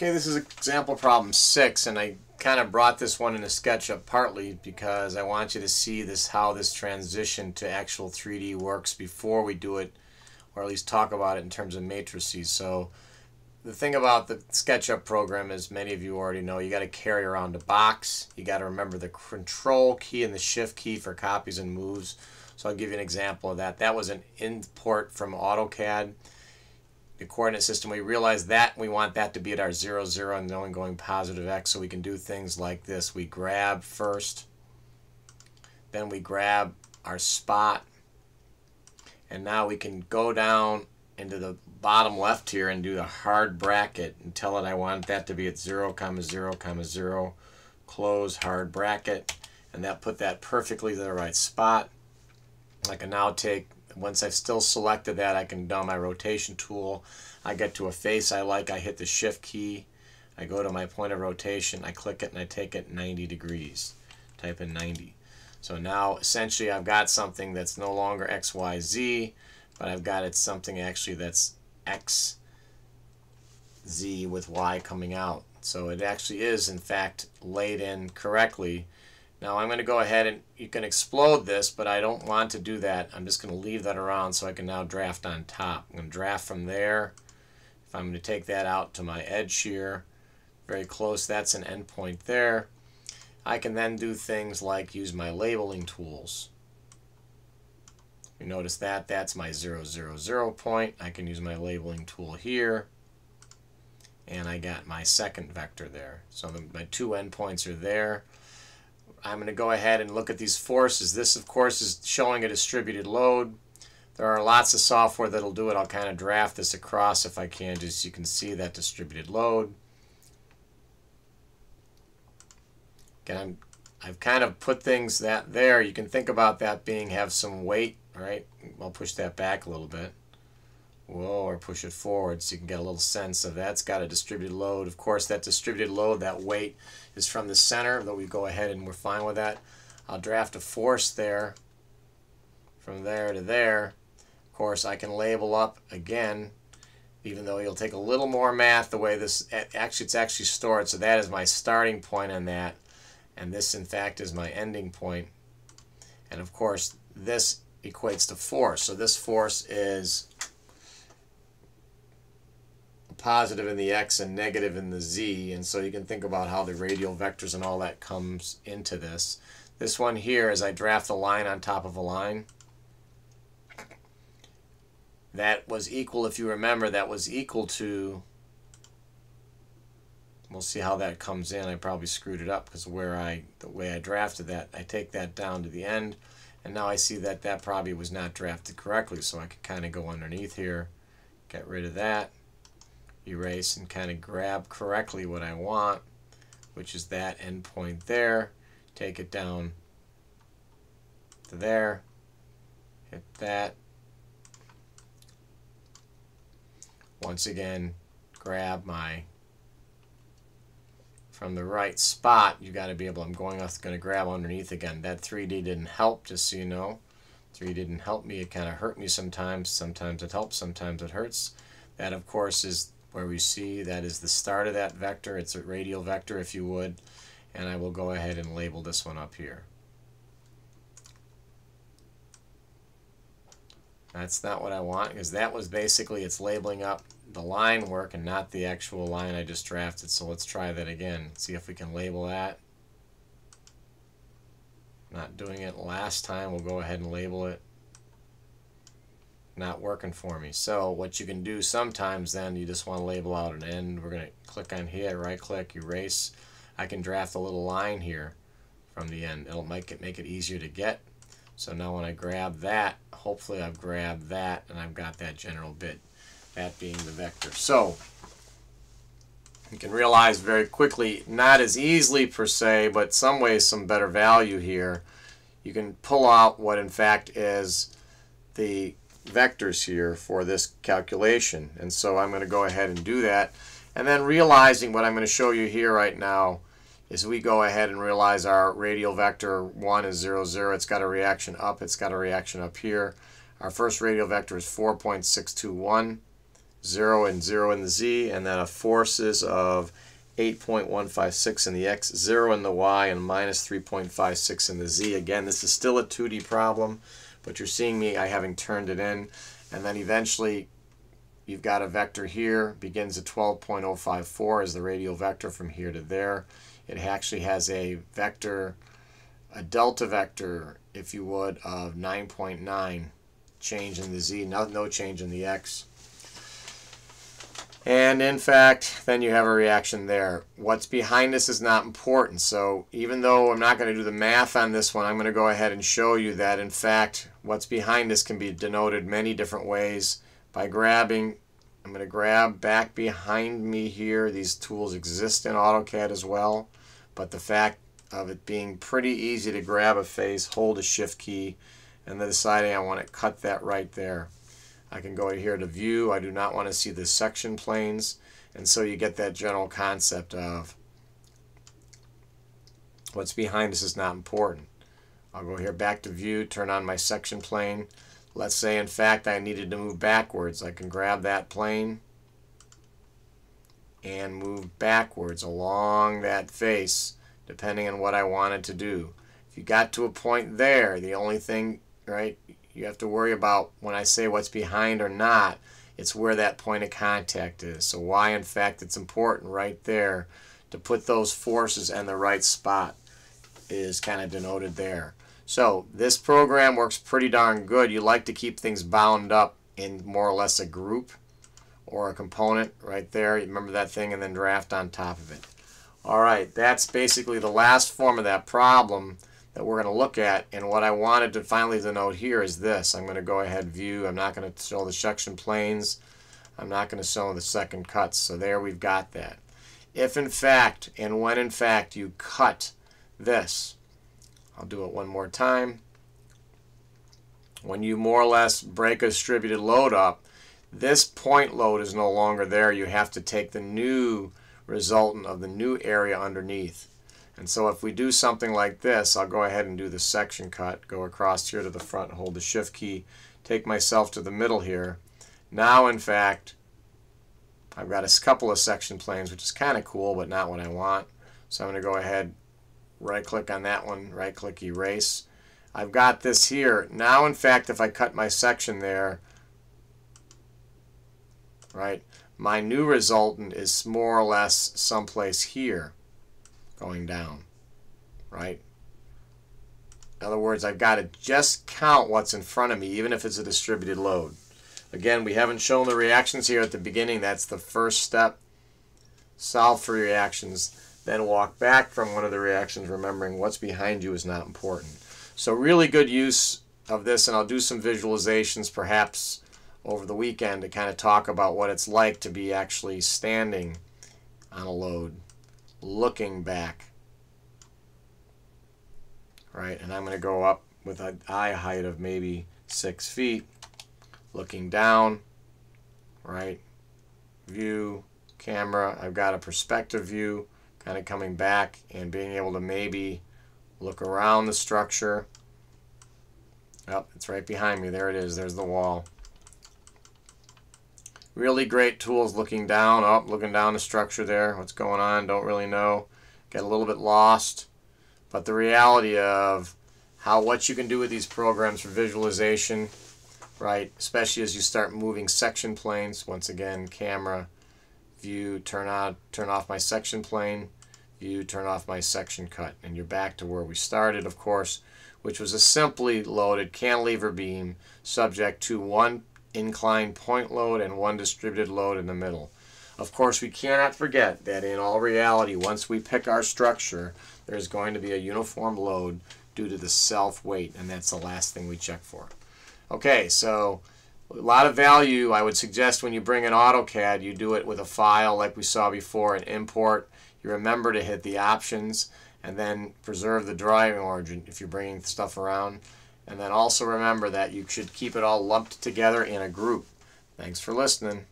Okay, this is example problem 6, and I kind of brought this one in a SketchUp partly because I want you to see how this transition to actual 3D works before we do it, or at least talk about it in terms of matrices. So the thing about the SketchUp program, as many of you already know, you got to carry around a box. You got to remember the Control key and the Shift key for copies and moves. So I'll give you an example of that. That was an import from AutoCAD. The coordinate system, we realize that we want that to be at our 0, 0 and then going positive x, so we can do things like this. We grab first, then we grab our spot, and now we can go down into the bottom left here and do the hard bracket and tell it I want that to be at 0, 0, 0, close hard bracket, and that put that perfectly to the right spot. I can now take, once I've still selected that, I can do my rotation tool. I get to a face I like, I hit the Shift key, I go to my point of rotation, I click it, and I take it 90 degrees. Type in 90. So now essentially I've got something that's no longer X, Y, Z, but I've got it something actually that's X, Z with Y coming out. So it actually is in fact laid in correctly. Now I'm going to go ahead and you can explode this, but I don't want to do that. I'm just going to leave that around so I can now draft on top. I'm going to draft from there. If I'm going to take that out to my edge here, very close, that's an endpoint there. I can then do things like use my labeling tools. You notice that that's my 0, 0, 0 point. I can use my labeling tool here, and I got my second vector there. So my two endpoints are there. I'm going to go ahead and look at these forces. This, of course, is showing a distributed load. There are lots of software that'll do it. I'll kind of draft this across if I can, just so you can see that distributed load. Again, I've kind of put things that there. You can think about that being have some weight, right? I'll push that back a little bit. Whoa, or push it forward so you can get a little sense of that's got a distributed load. Of course, that distributed load, that weight, is from the center, though we go ahead and we're fine with that. I'll draft a force there from there to there. Of course, I can label up again, even though it'll take a little more math the way this, it's actually stored. So that is my starting point on that, and this in fact is my ending point. And of course, this equates to force. So this force is positive in the X and negative in the Z, and so you can think about how the radial vectors and all that comes into this. This one here, as I draft a line on top of a line, that was equal, if you remember, that was equal to, we'll see how that comes in. I probably screwed it up because the way I drafted that, I take that down to the end, and now I see that that probably was not drafted correctly, so I could kind of go underneath here, get rid of that, erase, and kind of grab correctly what I want, which is that endpoint there, take it down to there, hit that, once again grab my, from the right spot, you got to be able, I'm going to grab underneath again. That 3D didn't help, just so you know. 3D didn't help me, it kind of hurt me sometimes. Sometimes it helps, sometimes it hurts. That of course is where we see that is the start of that vector. It's a radial vector, if you would, and I will go ahead and label this one up here. That's not what I want, because that was basically, it's labeling up the line work and not the actual line I just drafted. So let's try that again, see if we can label that. Not doing it last time, we'll go ahead and label it. Not working for me. So what you can do sometimes then, you just want to label out an end. We're going to click on here, right click, erase. I can draft a little line here from the end. It'll make it easier to get. So now when I grab that, hopefully I've grabbed that and I've got that general bit, that being the vector. So you can realize very quickly, not as easily per se, but some ways some better value here. You can pull out what in fact is the vectors here for this calculation, and so I'm going to go ahead and do that, and then realizing what I'm going to show you here right now is we go ahead and realize our radial vector 1 is 0, 0. It's got a reaction up, it's got a reaction up here. Our first radial vector is 4.621. 0 and 0 in the z, and then a forces of 8.156 in the x, 0 in the y, and minus 3.56 in the z. Again, this is still a 2D problem, but you're seeing me having turned it in. And then eventually you've got a vector here, begins at 12.054 as the radial vector from here to there. It actually has a vector, a delta vector, if you would, of 9.9 change in the z, no change in the x. And in fact, then you have a reaction there. What's behind this is not important. So even though I'm not going to do the math on this one, I'm going to go ahead and show you that in fact what's behind this can be denoted many different ways by grabbing. I'm going to grab back behind me here. These tools exist in AutoCAD as well, but the fact of it being pretty easy to grab a face, hold a shift key, and then deciding I want to cut that right there. I can go here to view. I do not want to see the section planes, and so you get that general concept of what's behind this is not important. I'll go here back to view, turn on my section plane. Let's say in fact I needed to move backwards. I can grab that plane and move backwards along that face depending on what I wanted to do. If you got to a point there, the only thing, right, you have to worry about when I say what's behind or not, it's where that point of contact is. So why in fact it's important right there to put those forces in the right spot is kind of denoted there. So this program works pretty darn good. You like to keep things bound up in more or less a group or a component right there. You remember that thing, and then draft on top of it. All right, that's basically the last form of that problem that we're going to look at. And what I wanted to finally denote here is this. I'm going to go ahead view. I'm not going to show the section planes. I'm not going to show the second cuts. So there we've got that. If in fact and when in fact you cut this, I'll do it one more time. When you more or less break a distributed load up, this point load is no longer there. You have to take the new resultant of the new area underneath. And so if we do something like this, I'll go ahead and do the section cut, go across here to the front, hold the shift key, take myself to the middle here. Now in fact, I've got a couple of section planes, which is kind of cool, but not what I want. So I'm going to go ahead, right click on that one, right click erase. I've got this here. Now in fact, if I cut my section there, right, my new resultant is more or less someplace here going down, right? In other words, I've got to just count what's in front of me, even if it's a distributed load. Again, we haven't shown the reactions here at the beginning. That's the first step. Solve for reactions, then walk back from one of the reactions, remembering what's behind you is not important. So really good use of this, and I'll do some visualizations perhaps over the weekend to kind of talk about what it's like to be actually standing on a load, looking back, right? And I'm going to go up with an eye height of maybe 6 feet, looking down, right? View, camera. I've got a perspective view, kind of coming back and being able to maybe look around the structure. Oh, it's right behind me. There it is. There's the wall. Really great tools looking down. Oh, looking down the structure there. What's going on? Don't really know. Get a little bit lost. But the reality of what you can do with these programs for visualization, right? Especially as you start moving section planes. Once again, camera, view, turn off my section plane, view, turn off my section cut. And you're back to where we started, of course, which was a simply loaded cantilever beam subject to one inclined point load and one distributed load in the middle. Of course, we cannot forget that in all reality, once we pick our structure, there's going to be a uniform load due to the self-weight, and that's the last thing we check for. Okay, so a lot of value. I would suggest when you bring in AutoCAD, you do it with a file like we saw before, an import. You remember to hit the options and then preserve the drawing origin if you're bringing stuff around. And then also remember that you should keep it all lumped together in a group. Thanks for listening.